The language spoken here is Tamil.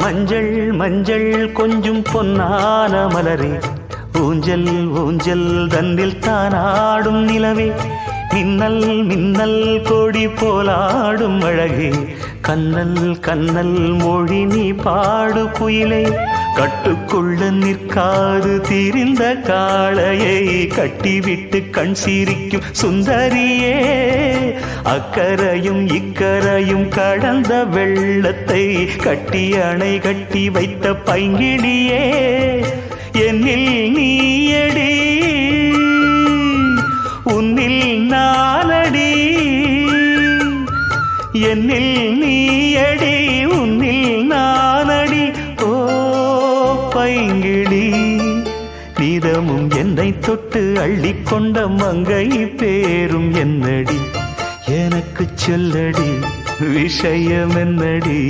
மஞ்சள் மஞ்சள் கொஞ்சம் பொன்னான மலரே, ஊஞ்சல் ஊஞ்சல் தன்னில் தானாடும் நிலவே, மின்னல் மின்னல் கொடி போலாடும் அழகே, கண்ணல் கண்ணல் மொழி நீ பாடு குயிலே, கட்டுக்குள்ள நிற்காது திரிந்த காளையை கட்டிவிட்டு கண் சிரிக்கும் சுந்தரியே, அக்கரையும் இக்கரையும் கடந்த வெள்ளத்தை கட்டி அணை கட்டி வைத்த பைங்கிளியே, என்னில் நீயடி உன்னில் நானடி, என்னில் நீயடி உன்னில் நானடி. ஓ பைங்கிளி, நீதமும் என்னை தொட்டு அள்ளிக்கொண்ட மங்கை பேரும் என்னடி, எனக்கு சொல்லடி விஷயம் என்னடி.